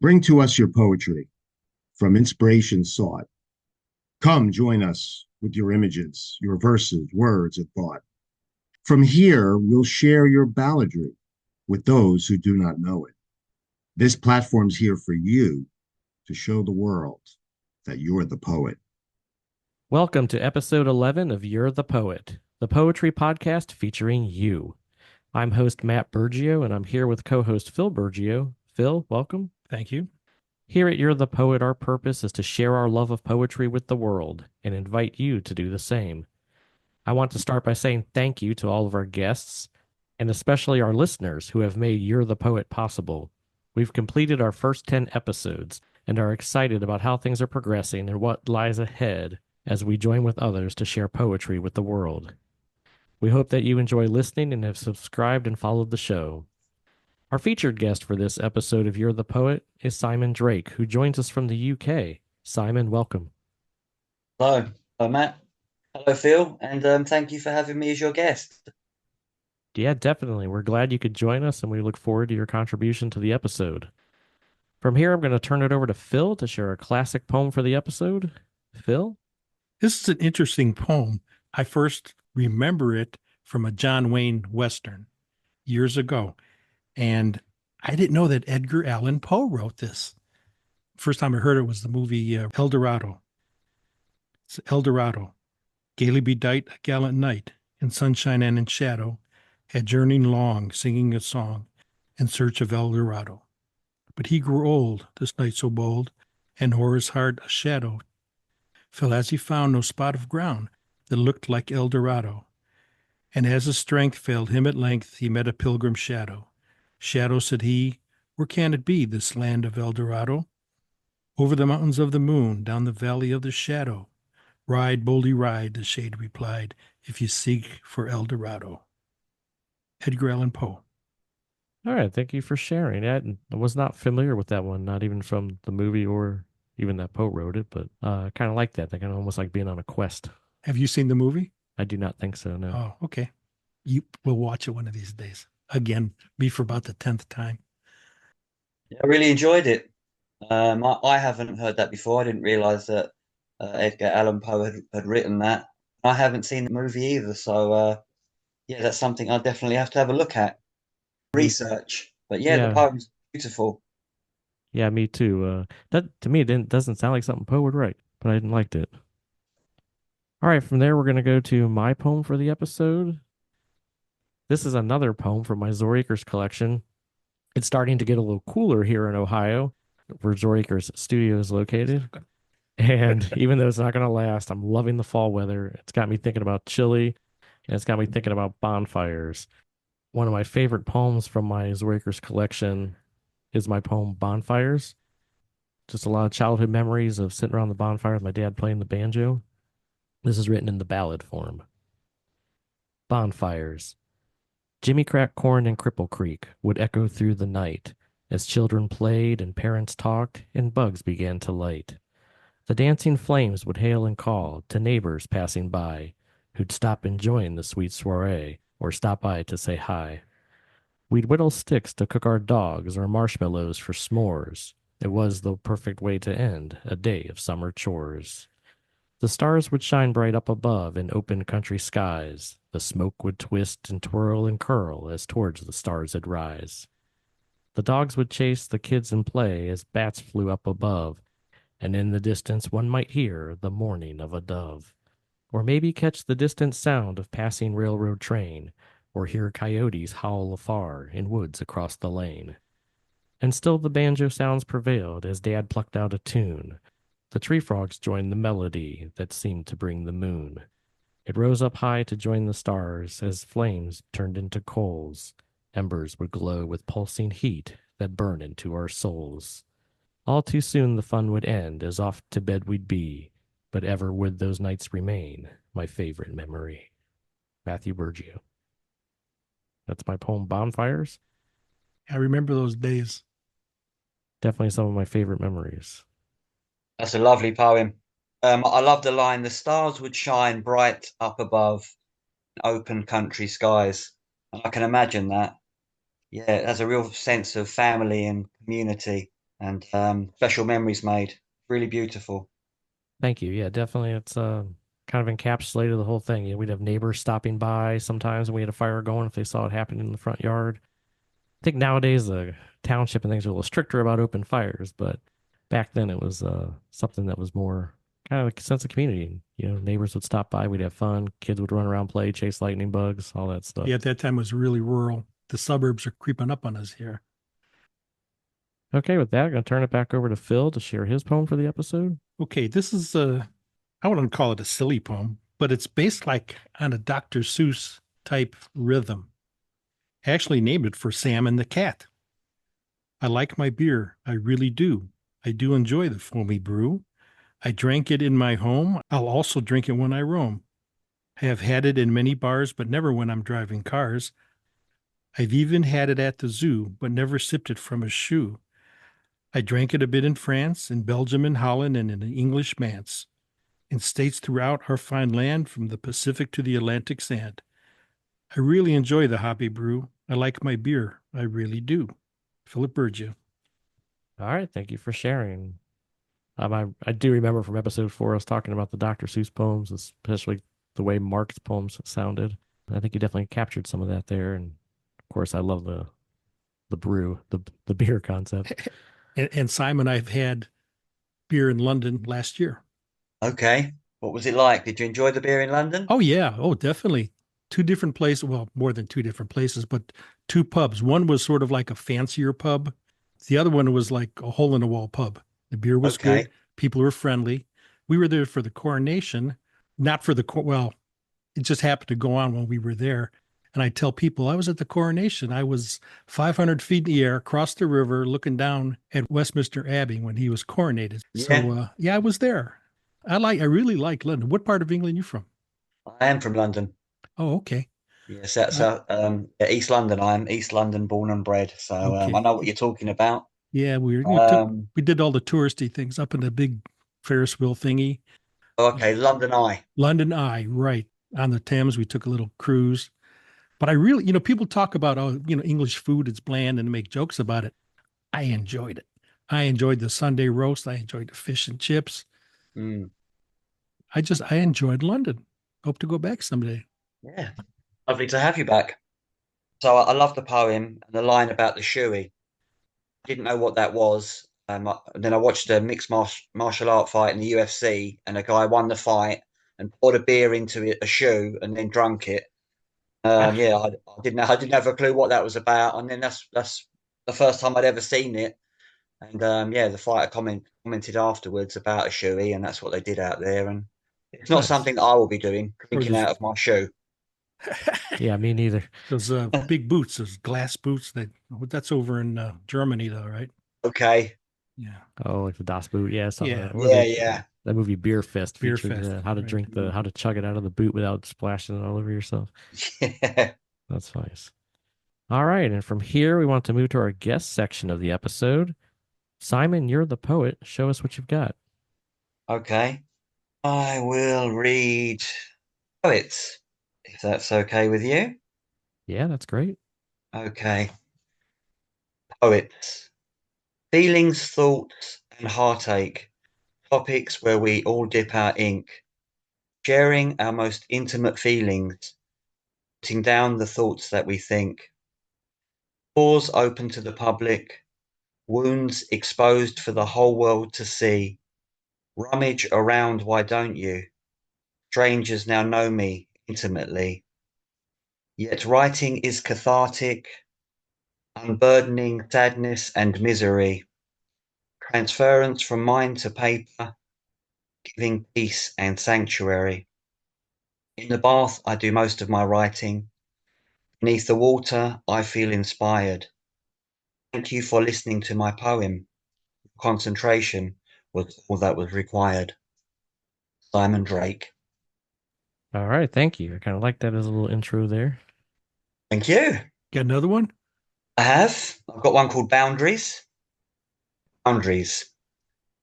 Bring to us your poetry from inspiration sought. Come join us with your images, your verses, words, and thought. From here, we'll share your balladry with those who do not know it. This platform's here for you to show the world that you're the poet. Welcome to episode 11 of You're the Poet, the poetry podcast featuring you. I'm host Matt Bergio, and I'm here with co host Phil Bergio. Phil, welcome. Thank you. Here at You're the Poet, our purpose is to share our love of poetry with the world and invite you to do the same. I want to start by saying thank you to all of our guests, and especially our listeners who have made You're the Poet possible. We've completed our first 10 episodes and are excited about how things are progressing and what lies ahead as we join with others to share poetry with the world. We hope that you enjoy listening and have subscribed and followed the show. Our featured guest for this episode of You're the Poet is Simon Drake, who joins us from the UK. Simon, welcome. Hello, hello Matt. Hello Phil, and thank you for having me as your guest. Yeah, definitely. We're glad you could join us, and we look forward to your contribution to the episode. From here, I'm going to turn it over to Phil to share a classic poem for the episode. Phil? This is an interesting poem. I first remember it from a John Wayne Western years ago. And I didn't know that Edgar Allan Poe wrote this. First time I heard it was the movie El Dorado. It's El Dorado. Gaily bedight a gallant knight, in sunshine and in shadow, had journeyed long, singing a song, in search of El Dorado. But he grew old, this knight so bold, and o'er his heart a shadow fell as he found no spot of ground that looked like El Dorado. And as his strength failed him at length, he met a pilgrim shadow. Shadow, said he, where can it be, this land of El Dorado? Over the mountains of the moon, down the valley of the shadow. Ride, boldly ride, the shade replied, if you seek for El Dorado. Edgar Allan Poe. All right, thank you for sharing that. I was not familiar with that one, not even from the movie or even that Poe wrote it, but I kind of like that. They kind of almost like being on a quest. Have you seen the movie? I do not think so, no. Oh, okay. You will watch it one of these days. Again, me for about the 10th time. Yeah, I really enjoyed it. I haven't heard that before. I didn't realize that Edgar Allan Poe had written that. I haven't seen the movie either, so yeah, that's something I definitely have to have a look at. Me, Research. But yeah, the yeah, poem's beautiful. yeah, me too. That to me, doesn't sound like something Poe would write, but I didn't like it. All right, from there, we're going to go to my poem for the episode. This is another poem from my Zoracres collection. It's starting to get a little cooler here in Ohio, where Zoracres studio is located. And even though it's not going to last, I'm loving the fall weather. It's got me thinking about chili, and it's got me thinking about bonfires. One of my favorite poems from my Zoracres collection is my poem Bonfires. Just a lot of childhood memories of sitting around the bonfire with my dad playing the banjo. This is written in the ballad form. Bonfires. Jimmy Crack Corn and Cripple Creek would echo through the night as children played and parents talked and bugs began to light. The dancing flames would hail and call to neighbors passing by who'd stop and join the sweet soiree or stop by to say hi. We'd whittle sticks to cook our dogs or marshmallows for s'mores. It was the perfect way to end a day of summer chores. The stars would shine bright up above in open country skies. The smoke would twist and twirl and curl as towards the stars it'd rise. The dogs would chase the kids and play as bats flew up above, and in the distance one might hear the mourning of a dove, or maybe catch the distant sound of passing railroad train, or hear coyotes howl afar in woods across the lane. And still the banjo sounds prevailed as Dad plucked out a tune. The tree frogs joined the melody that seemed to bring the moon. It rose up high to join the stars as flames turned into coals. Embers would glow with pulsing heat that burn into our souls. All too soon the fun would end as off to bed we'd be, but ever would those nights remain my favorite memory. Matthew Bergio. That's my poem Bonfires. I remember those days. Definitely some of my favorite memories. That's a lovely poem. I love the line, the stars would shine bright up above open country skies. I can imagine that. Yeah, it has a real sense of family and community. and special memories made. Really beautiful. Thank you. Yeah, definitely. It's kind of encapsulated the whole thing. You know, we'd have neighbors stopping by sometimes when we had a fire going if they saw it happening in the front yard. I think nowadays the township and things are a little stricter about open fires, but back then it was something that was more kind of a sense of community. You know, neighbors would stop by, we'd have fun, kids would run around, play, chase lightning bugs, all that stuff. Yeah, at that time it was really rural. The suburbs are creeping up on us here. Okay, with that, I'm going to turn it back over to Phil to share his poem for the episode. Okay, this is I wouldn't call it a silly poem, but it's based like on a Dr. Seuss type rhythm. I actually named it for Sam and the cat. I like my beer, I really do. I do enjoy the foamy brew. I drank it in my home. I'll also drink it when I roam. I have had it in many bars, but never when I'm driving cars. I've even had it at the zoo, but never sipped it from a shoe. I drank it a bit in France, in Belgium, in Holland, and in the English manse, in states throughout our fine land, from the Pacific to the Atlantic sand. I really enjoy the hobby brew. I like my beer. I really do. Philip Bergia. All right, thank you for sharing. I do remember from episode 4 us talking about the Dr. Seuss poems, especially the way Mark's poems sounded. I think you definitely captured some of that there, and of course, I love the brew, the beer concept. And Simon, I've had beer in London last year. Okay. What was it like? Did you enjoy the beer in London? Oh, yeah. Oh, definitely. Two different places. Well, more than two different places, but two pubs. One was sort of like a fancier pub. The other one was like a hole in the wall pub. The beer was Okay. good. People were friendly. We were there for the coronation, not for the, well, it just happened to go on when we were there. And I tell people I was at the coronation. I was 500 feet in the air, across the river, looking down at Westminster Abbey when he was coronated. Yeah. So, yeah, I was there. I really like London. What part of England are you from? I am from London. Oh, okay. Yes, that's I, yeah, East London. I am East London born and bred, so I okay. know what you're talking about. Yeah, Um, we did all the touristy things up in the big Ferris wheel thingy. okay, London Eye. London Eye, right. On the Thames, we took a little cruise. But I really, people talk about, oh, English food, it's bland and make jokes about it. I enjoyed it. I enjoyed the Sunday roast. I enjoyed the fish and chips. Mm, I enjoyed London. Hope to go back someday. yeah, lovely to have you back. So I love the poem and the line about the shoey. Didn't know what that was. Then I watched a mixed martial art fight in the UFC, and a guy won the fight and poured a beer into it, a shoe, and then drunk it. Yeah, I didn't have a clue what that was about, and then that's the first time I'd ever seen it. And yeah, the fighter commented afterwards about a shoey, and that's what they did out there. And it's not Nice. something that I will be doing, drinking out of my shoe. Yeah, me neither. Those big boots, those glass boots. That's over in Germany, though, right? Okay. Yeah. Oh, like the Das Boot. Yeah, something Yeah. like that. Or Yeah, they, yeah. that movie Beer Fest Beer featured Fest, how to right. drink how to chug it out of the boot without splashing it all over yourself. Yeah. That's nice. All right, and from here we want to move to our guest section of the episode. Simon, you're the poet. Show us what you've got. Okay. I will read poets, if that's okay with you. Yeah, that's great. Okay. Poets. Feelings, thoughts, and heartache. Topics where we all dip our ink, sharing our most intimate feelings, putting down the thoughts that we think. Doors open to the public, wounds exposed for the whole world to see. Rummage around, why don't you? Strangers now know me intimately. Yet writing is cathartic, unburdening sadness and misery. Transference from mind to paper, giving peace and sanctuary. In the bath, I do most of my writing. Beneath the water, I feel inspired. Thank you for listening to my poem. Concentration was all that was required. Simon Drake. All right, thank you. I kind of like that as a little intro there. Thank you. Got another one? I have. I've got one called Boundaries. Boundaries.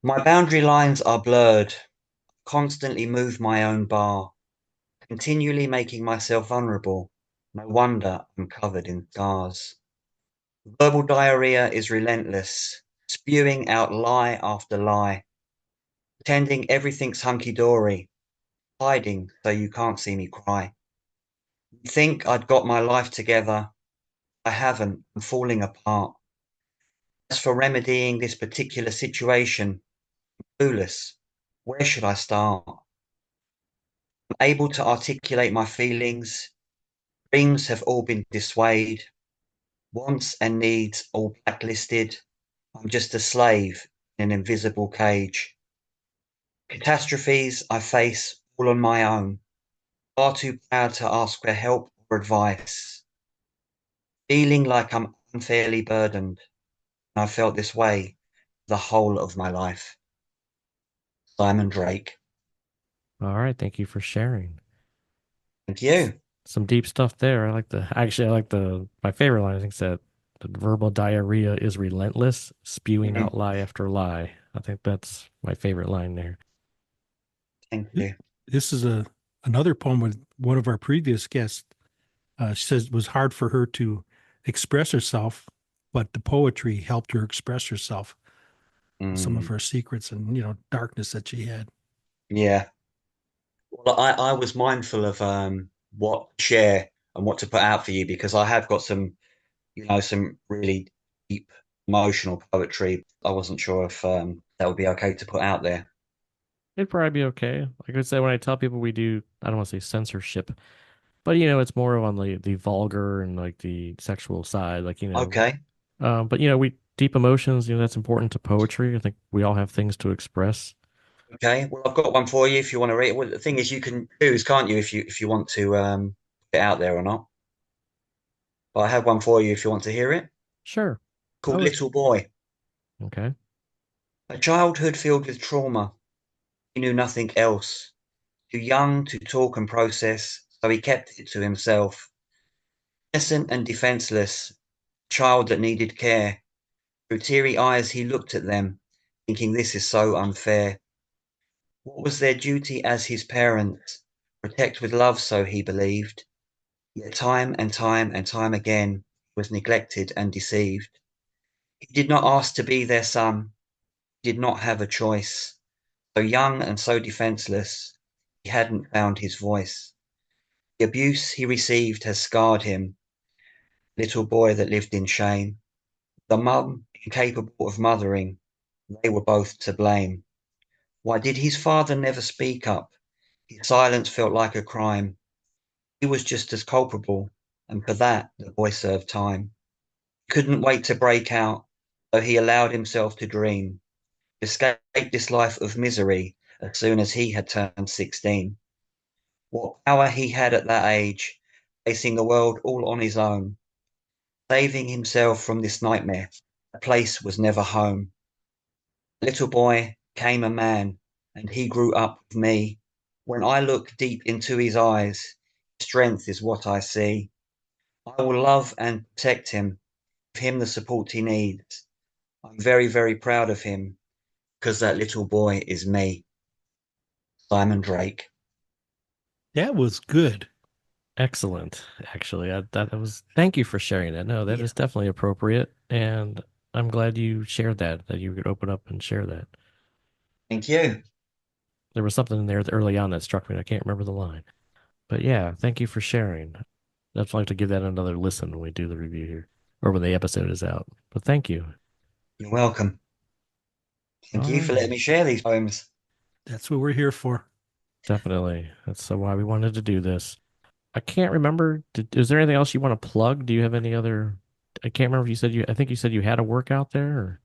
My boundary lines are blurred. Constantly move my own bar. Continually making myself vulnerable. No wonder I'm covered in scars. Verbal diarrhea is relentless. spewing out lie after lie, pretending everything's hunky-dory, hiding so you can't see me cry. You think I'd got my life together. I haven't. I'm falling apart. As for remedying this particular situation, clueless. Where should I start? I'm able to articulate my feelings. Dreams have all been dissuaded. Wants and needs all blacklisted. I'm just a slave in an invisible cage. Catastrophes I face all on my own. Far too proud to ask for help or advice. Feeling like I'm unfairly burdened. And I've felt this way the whole of my life. Simon Drake. All right, thank you for sharing. Thank you. Some deep stuff there. I like my favorite line. I think that the verbal diarrhea is relentless, spewing out lie after lie. I think that's my favorite line there. Thank you. This is another poem with one of our previous guests. She says it was hard for her to express herself, but the poetry helped her express herself. Some of her secrets and darkness that she had. Yeah. Well, I was mindful of what to share and what to put out for you because I have got some, some really deep emotional poetry. I wasn't sure if that would be okay to put out there. It'd probably be okay. Like I said, when I tell people we do, I don't want to say censorship, but it's more on the vulgar and like the sexual side, Okay. But we deep emotions, that's important to poetry. I think we all have things to express. Okay. Well, I've got one for you if you want to read it. Well, the thing is, you can choose, can't you, if you want to put it out there or not. But I have one for you if you want to hear it. Sure. Called Oh, Little Boy. okay. A childhood filled with trauma. He knew nothing else. Too young to talk and process, so he kept it to himself. Innocent and defenseless, a child that needed care. Through teary eyes, he looked at them, thinking this is so unfair. What was their duty as his parents? Protect with love, so he believed. Yet time and time and time again, he was neglected and deceived. He did not ask to be their son. He did not have a choice. So young and so defenseless, he hadn't found his voice. The abuse he received has scarred him, little boy that lived in shame. The mum, incapable of mothering, they were both to blame. Why did his father never speak up? His silence felt like a crime. He was just as culpable, and for that the boy served time. He couldn't wait to break out, so he allowed himself to dream, escape this life of misery as soon as he had turned 16. What power he had at that age, facing the world all on his own, saving himself from this nightmare. A place was never home. Little boy came a man, and he grew up with me. When I look deep into his eyes, strength is what I see. I will love and protect him, give him the support he needs. I'm very, very proud of him because that little boy is me. Simon Drake. That was good. Excellent. Actually, that was. Thank you for sharing that. No, that is definitely appropriate, and I'm glad you shared that you could open up and share that. Thank you. There was something in there early on that struck me. And I can't remember the line, but yeah, thank you for sharing. I'd like to give that another listen when we do the review here, or when the episode is out. But thank you. You're welcome. Thank you for letting me share these poems. That's what we're here for. Definitely. That's why we wanted to do this. I can't remember. Is there anything else you want to plug? Do you have any other? I can't remember if you said I think you said you had a workout there. Or...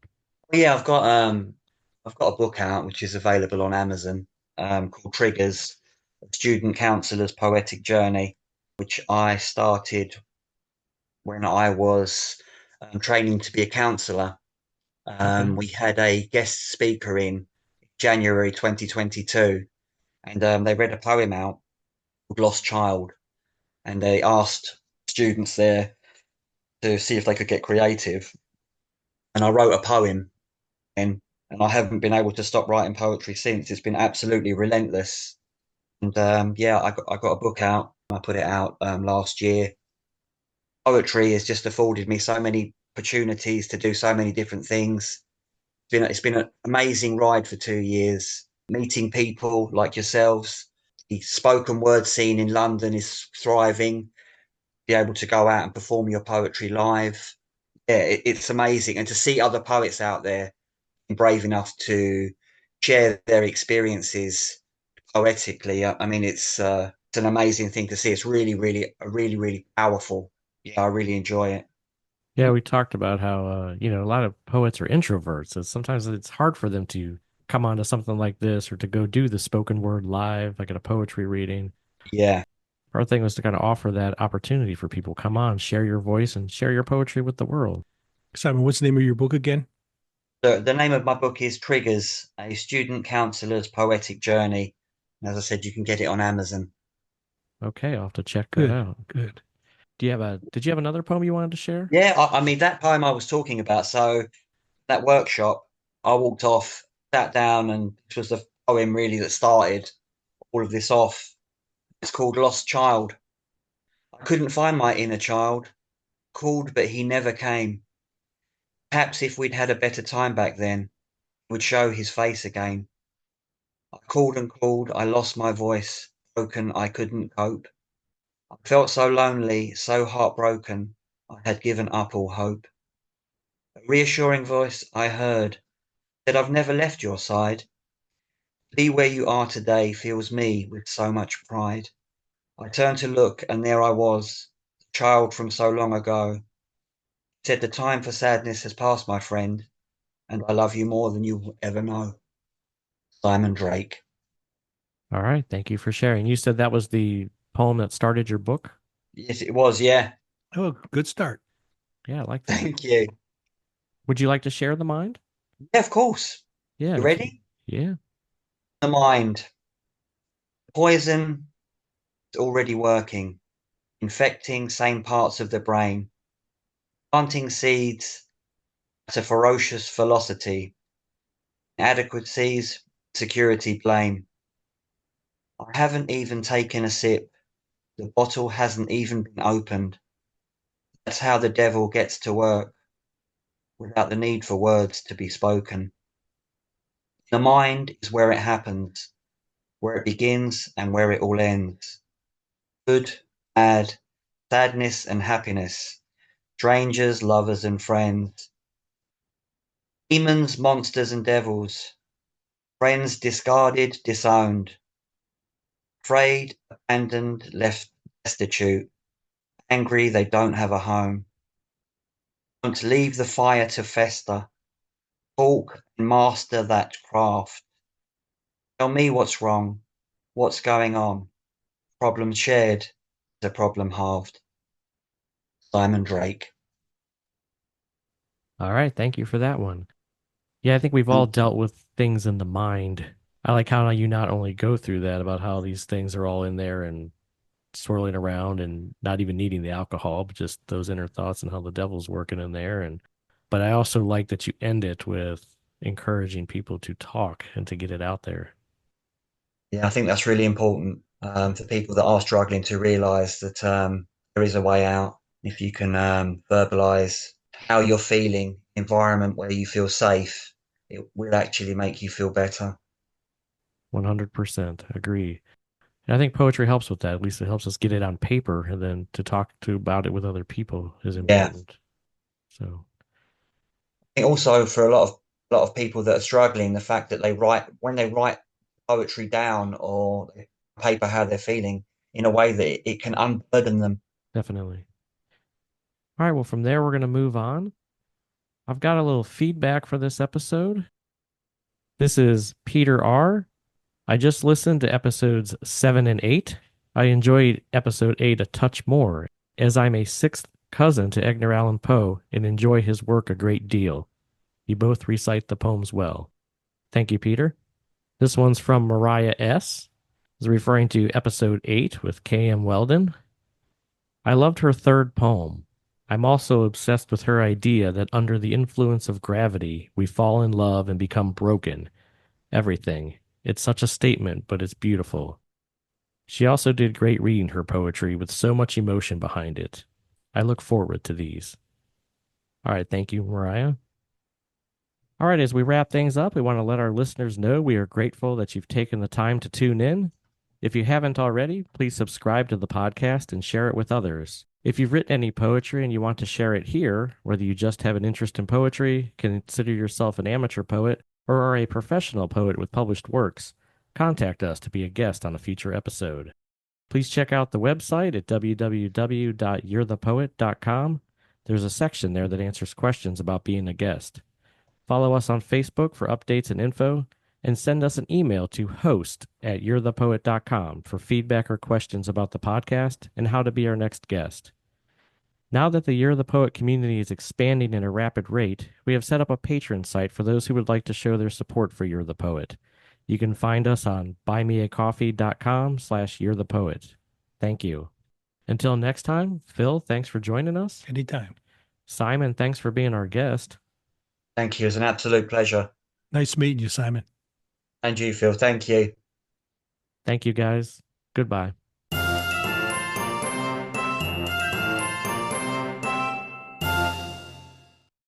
Yeah, I've got a book out which is available on Amazon, called Triggers, a Student Counselor's Poetic Journey, which I started when I was training to be a counsellor. Okay. We had a guest speaker in January 2022, and they read a poem out called Lost Child, and they asked students there to see if they could get creative. And I wrote a poem, and I haven't been able to stop writing poetry since. It's been absolutely relentless. And yeah, I got a book out. I put it out last year. Poetry has just afforded me so many opportunities to do so many different things. It's been an amazing ride for 2 years, meeting people like yourselves. The spoken word scene in London is thriving. Be able to go out and perform your poetry live. Yeah, it's amazing. And to see other poets out there brave enough to share their experiences poetically, I mean, it's an amazing thing to see. It's really powerful. Yeah, I really enjoy it. Yeah, we talked about how a lot of poets are introverts, and sometimes it's hard for them to come onto something like this or to go do the spoken word live, like at a poetry reading. Yeah. Our thing was to kind of offer that opportunity for people. Come on, share your voice and share your poetry with the world. Simon, what's the name of your book again? The name of my book is Triggers, a student counselor's poetic journey. And as I said, you can get it on Amazon. Okay, I'll have to check that Good, out. good. Did you have another poem you wanted to share? Yeah, I mean, that poem I was talking about. So that workshop, I walked off, sat down, and this was the poem really that started all of this off. It's called Lost Child. I couldn't find my inner child, called, but he never came. Perhaps if we'd had a better time back then, he would show his face again. I called and called, I lost my voice, broken, I couldn't cope. I felt so lonely, so heartbroken, I had given up all hope. A reassuring voice I heard said, I've never left your side. Be where you are today fills me with so much pride. I turned to look, and there I was, the child from so long ago. Said, the time for sadness has passed, my friend, and I love you more than you will ever know. Simon Drake. All right, thank you for sharing. You said that was the poem that started your book? Yes, it was. Yeah. Oh, good start. Yeah, I like that. Thank you. Would you like to share the mind? Yeah, of course. Yeah, You ready? yeah. The mind. Poison is already working, infecting same parts of the brain, planting seeds at a ferocious velocity, inadequacies, security blame. I haven't even taken a sip. The bottle hasn't even been opened. That's how the devil gets to work, without the need for words to be spoken. The mind is where it happens, where it begins and where it all ends. Good, bad, sadness and happiness, strangers, lovers and friends, demons, monsters and devils, friends discarded, disowned, afraid, abandoned, left destitute, angry they don't have a home. Don't leave the fire to fester, talk and master that craft. Tell me what's wrong, what's going on. Problem shared is a problem halved. Simon Drake. All right, thank you for that one. Yeah, I think we've all dealt with things in the mind. I like how you not only go through that about how these things are all in there and swirling around and not even needing the alcohol, but just those inner thoughts and how the devil's working in there. But I also like that you end it with encouraging people to talk and to get it out there. Yeah, I think that's really important for people that are struggling to realize that there is a way out. If you can verbalize how you're feeling, environment where you feel safe, it will actually make you feel better. 100% agree. And I think poetry helps with that. At least it helps us get it on paper, and then to talk to about it with other people is Yeah. important. So, I think also for a lot of people that are struggling, the fact that they write poetry down or paper how they're feeling in a way that it can unburden them. definitely. All right, well, from there, we're going to move on. I've got a little feedback for this episode. This is Peter R. I just listened to episodes 7 and 8. I enjoyed episode 8 a touch more, as I'm a sixth cousin to Edgar Allan Poe and enjoy his work a great deal. You both recite the poems well. Thank you, Peter. This one's from Mariah S. Is referring to episode 8 with K.M. Weldon. I loved her third poem. I'm also obsessed with her idea that under the influence of gravity, we fall in love and become broken. Everything. It's such a statement, but it's beautiful. She also did great reading her poetry with so much emotion behind it. I look forward to these. All right, thank you, Mariah. All right, as we wrap things up, we want to let our listeners know we are grateful that you've taken the time to tune in. If you haven't already, please subscribe to the podcast and share it with others. If you've written any poetry and you want to share it here, whether you just have an interest in poetry, consider yourself an amateur poet, or are a professional poet with published works, contact us to be a guest on a future episode. Please check out the website at www.you'rethepoet.com. There's a section there that answers questions about being a guest. Follow us on Facebook for updates and info, and send us an email to host@you'rethepoet.com for feedback or questions about the podcast and how to be our next guest. Now that the You're the Poet community is expanding at a rapid rate, we have set up a patron site for those who would like to show their support for You're the Poet. You can find us on buymeacoffee.com/you'rethepoet. Thank you. Until next time, Phil, thanks for joining us. Anytime. Simon, thanks for being our guest. Thank you. It's an absolute pleasure. Nice meeting you, Simon. And you, Phil. Thank you. Thank you, guys. Goodbye.